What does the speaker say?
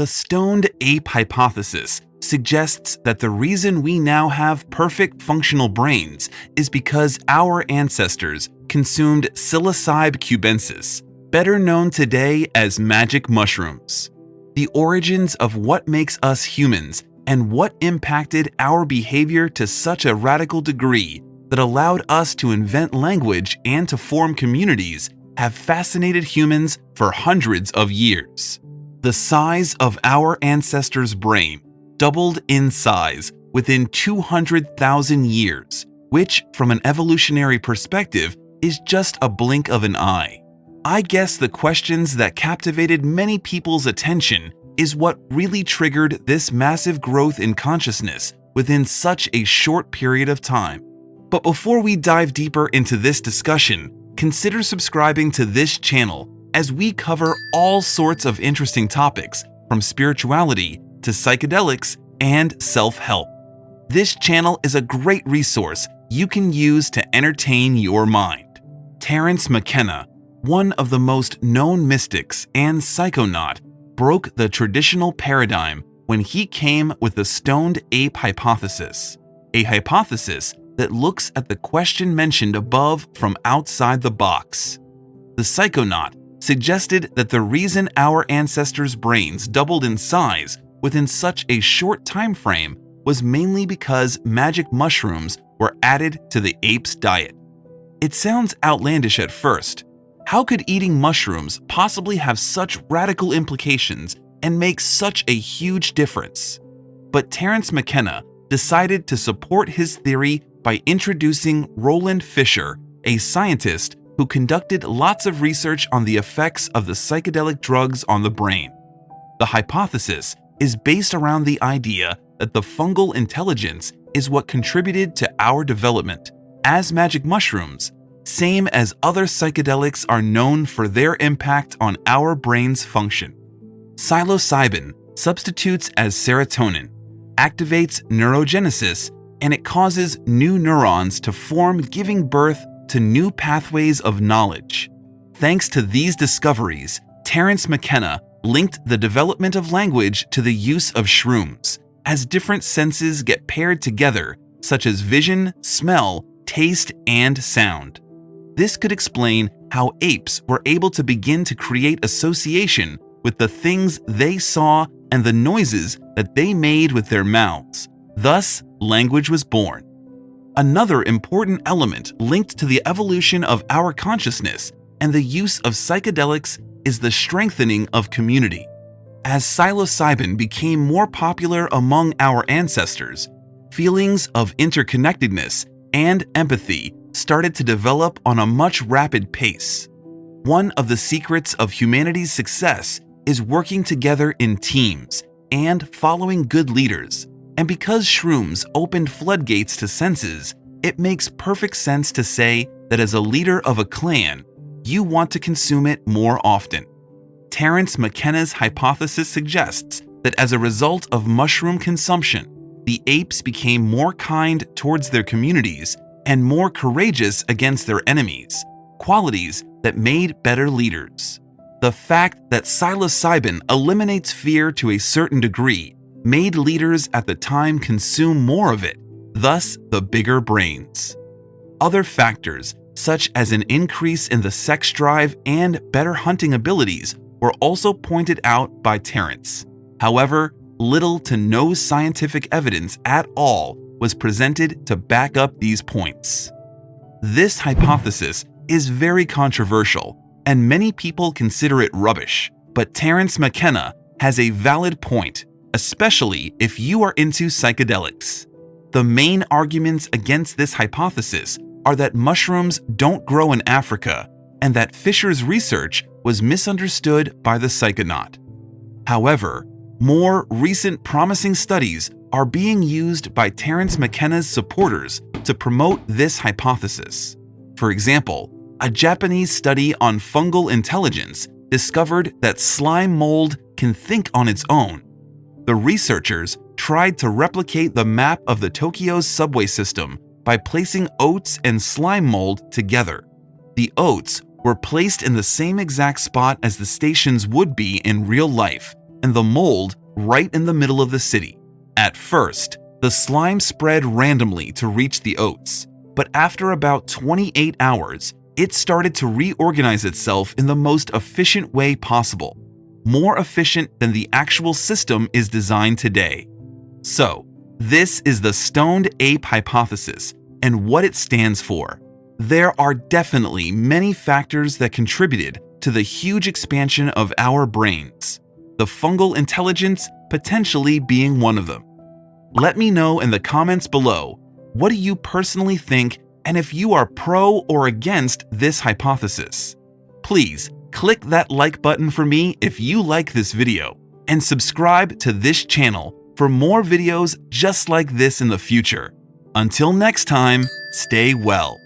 The stoned ape hypothesis suggests that the reason we now have perfect functional brains is because our ancestors consumed psilocybe cubensis, better known today as magic mushrooms. The origins of what makes us humans and what impacted our behavior to such a radical degree that allowed us to invent language and to form communities have fascinated humans for hundreds of years. The size of our ancestors' brain doubled in size within 200,000 years, which, from an evolutionary perspective, is just a blink of an eye. I guess the questions that captivated many people's attention is what really triggered this massive growth in consciousness within such a short period of time. But before we dive deeper into this discussion, consider subscribing to this channel as we cover all sorts of interesting topics from spirituality to psychedelics and self-help. This channel is a great resource you can use to entertain your mind. Terence Mckenna, one of the most known mystics and psychonaut, broke the traditional paradigm when he came with the stoned ape hypothesis, a hypothesis that looks at the question mentioned above from outside the box. The psychonaut suggested that the reason our ancestors' brains doubled in size within such a short time frame was mainly because magic mushrooms were added to the ape's diet. It sounds outlandish at first. How could eating mushrooms possibly have such radical implications and make such a huge difference? But Terence Mckenna decided to support his theory by introducing Roland Fisher, a scientist who conducted lots of research on the effects of the psychedelic drugs on the brain. The hypothesis is based around the idea that the fungal intelligence is what contributed to our development, as magic mushrooms, same as other psychedelics, are known for their impact on our brain's function. Psilocybin substitutes as serotonin, activates neurogenesis, and it causes new neurons to form, giving birth to new pathways of knowledge. Thanks to these discoveries, Terence Mckenna linked the development of language to the use of shrooms, as different senses get paired together, such as vision, smell, taste, and sound. This could explain how apes were able to begin to create association with the things they saw and the noises that they made with their mouths. Thus, language was born. Another important element linked to the evolution of our consciousness and the use of psychedelics is the strengthening of community. As psilocybin became more popular among our ancestors, feelings of interconnectedness and empathy started to develop on a much rapid pace. One of the secrets of humanity's success is working together in teams and following good leaders. And because shrooms opened floodgates to senses, it makes perfect sense to say that as a leader of a clan, you want to consume it more often. Terence Mckenna's hypothesis suggests that as a result of mushroom consumption, the apes became more kind towards their communities and more courageous against their enemies, qualities that made better leaders. The fact that psilocybin eliminates fear to a certain degree made leaders at the time consume more of it, thus the bigger brains. Other factors, such as an increase in the sex drive and better hunting abilities, were also pointed out by Terence. However, little to no scientific evidence at all was presented to back up these points. This hypothesis is very controversial, and many people consider it rubbish, but Terence Mckenna has a valid point, especially if you are into psychedelics. The main arguments against this hypothesis are that mushrooms don't grow in Africa and that Fisher's research was misunderstood by the psychonaut. However, more recent promising studies are being used by Terence Mckenna's supporters to promote this hypothesis. For example, a Japanese study on fungal intelligence discovered that slime mold can think on its own. The researchers tried to replicate the map of the Tokyo's subway system by placing oats and slime mold together. The oats were placed in the same exact spot as the stations would be in real life, and the mold right in the middle of the city. At first, the slime spread randomly to reach the oats, but after about 28 hours, it started to reorganize itself in the most efficient way possible, more efficient than the actual system is designed today. So, this is the stoned ape hypothesis and what it stands for. There are definitely many factors that contributed to the huge expansion of our brains, the fungal intelligence potentially being one of them. Let me know in the comments below, what do you personally think, and if you are pro or against this hypothesis? Please click that like button for me if you like this video, and subscribe to this channel for more videos just like this in the future. Until next time, stay well.